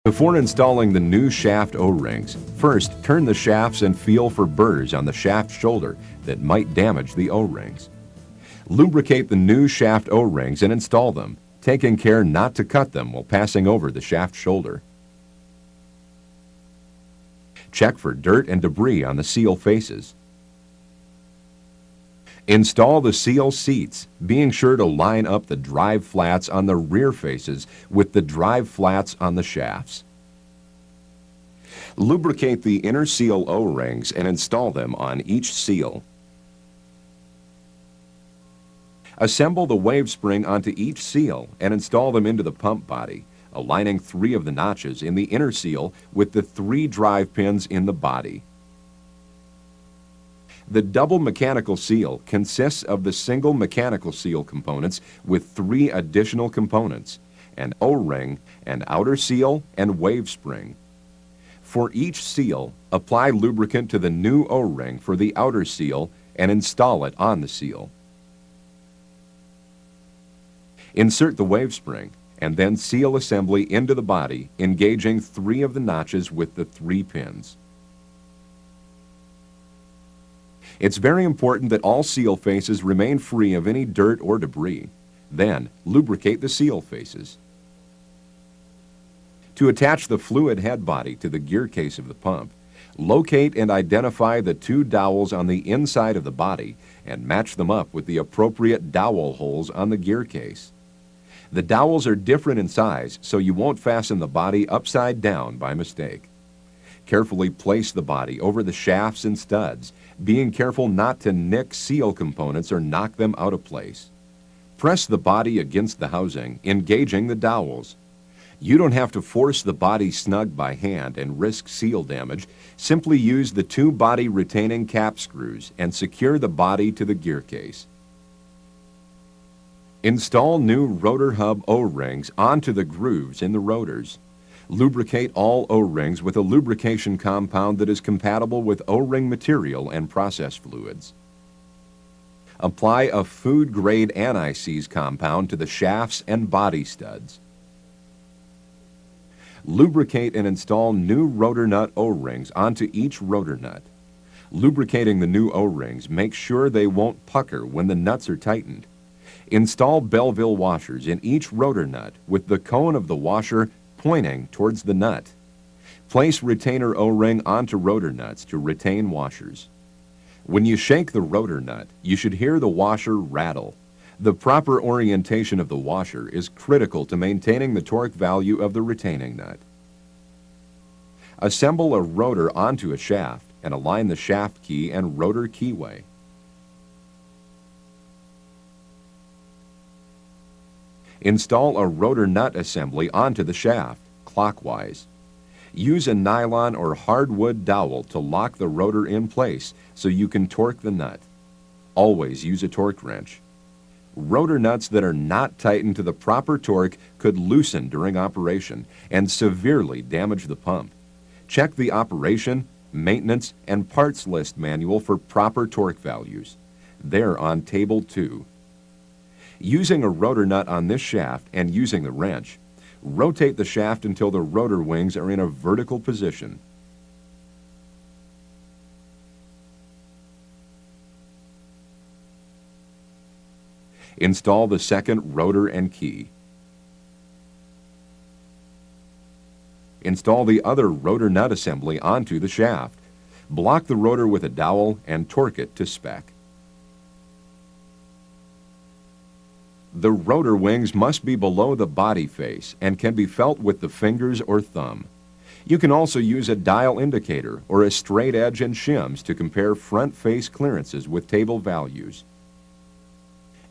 Before installing the new shaft O-rings, first turn the shafts and feel for burrs on the shaft shoulder that might damage the O-rings. Lubricate the new shaft O-rings and install them, taking care not to cut them while passing over the shaft shoulder. Check for dirt and debris on the seal faces. Install the seal seats, being sure to line up the drive flats on the rear faces with the drive flats on the shafts. Lubricate the inner seal O-rings and install them on each seal. Assemble the wave spring onto each seal and install them into the pump body, aligning 3 of the notches in the inner seal with the 3 drive pins in the body. The double mechanical seal consists of the single mechanical seal components with 3 additional components, an O-ring, an outer seal, and wave spring. For each seal, apply lubricant to the new O-ring for the outer seal and install it on the seal. Insert the wave spring and then seal assembly into the body, engaging 3 of the notches with the 3 pins. It's very important that all seal faces remain free of any dirt or debris. Then, lubricate the seal faces. To attach the fluid head body to the gear case of the pump, locate and identify the 2 dowels on the inside of the body and match them up with the appropriate dowel holes on the gear case. The dowels are different in size, so you won't fasten the body upside down by mistake. Carefully place the body over the shafts and studs, being careful not to nick seal components or knock them out of place. Press the body against the housing, engaging the dowels. You don't have to force the body snug by hand and risk seal damage. Simply use the 2 body retaining cap screws and secure the body to the gear case. Install new rotor hub O-rings onto the grooves in the rotors. Lubricate all O-rings with a lubrication compound that is compatible with O-ring material and process fluids. Apply a food-grade anti-seize compound to the shafts and body studs. Lubricate and install new rotor nut O-rings onto each rotor nut. Lubricating the new O-rings makes sure they won't pucker when the nuts are tightened. Install Belleville washers in each rotor nut with the cone of the washer pointing towards the nut. Place retainer O-ring onto rotor nuts to retain washers. When you shake the rotor nut, you should hear the washer rattle. The proper orientation of the washer is critical to maintaining the torque value of the retaining nut. Assemble a rotor onto a shaft and align the shaft key and rotor keyway. Install a rotor nut assembly onto the shaft, clockwise. Use a nylon or hardwood dowel to lock the rotor in place so you can torque the nut. Always use a torque wrench. Rotor nuts that are not tightened to the proper torque could loosen during operation and severely damage the pump. Check the operation, maintenance, and parts list manual for proper torque values. They're on Table 2. Using a rotor nut on this shaft and using the wrench, rotate the shaft until the rotor wings are in a vertical position. Install the second rotor and key. Install the other rotor nut assembly onto the shaft. Block the rotor with a dowel and torque it to spec. The rotor wings must be below the body face and can be felt with the fingers or thumb. You can also use a dial indicator or a straight edge and shims to compare front face clearances with table values.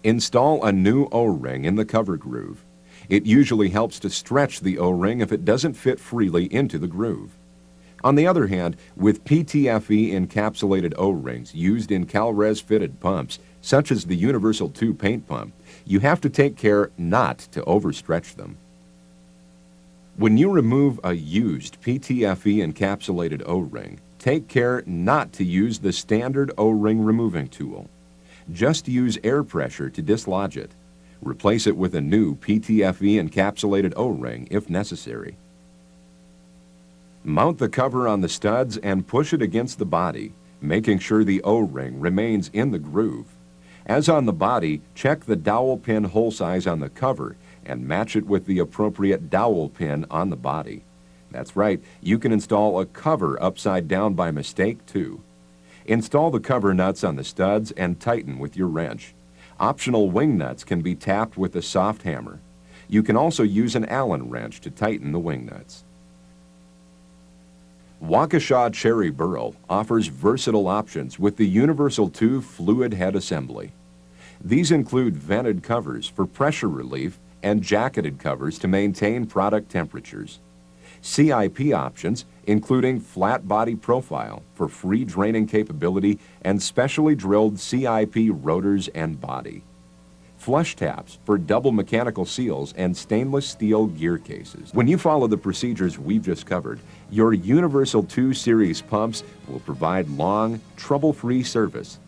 Install a new O-ring in the cover groove. It usually helps to stretch the O-ring if it doesn't fit freely into the groove. On the other hand, with PTFE encapsulated O-rings used in Calres fitted pumps, such as the Universal 2 paint pump, you have to take care not to overstretch them. When you remove a used PTFE encapsulated O-ring, take care not to use the standard O-ring removing tool. Just use air pressure to dislodge it. Replace it with a new PTFE encapsulated O-ring if necessary. Mount the cover on the studs and push it against the body, making sure the O-ring remains in the groove. As on the body, check the dowel pin hole size on the cover and match it with the appropriate dowel pin on the body. That's right, you can install a cover upside down by mistake too. Install the cover nuts on the studs and tighten with your wrench. Optional wing nuts can be tapped with a soft hammer. You can also use an Allen wrench to tighten the wing nuts. Waukesha Cherry Burl offers versatile options with the Universal 2 fluid head assembly. These include vented covers for pressure relief and jacketed covers to maintain product temperatures. CIP options including flat body profile for free draining capability and specially drilled CIP rotors and body. Flush taps for double mechanical seals and stainless steel gear cases. When you follow the procedures we've just covered, your Universal 2 Series pumps will provide long, trouble-free service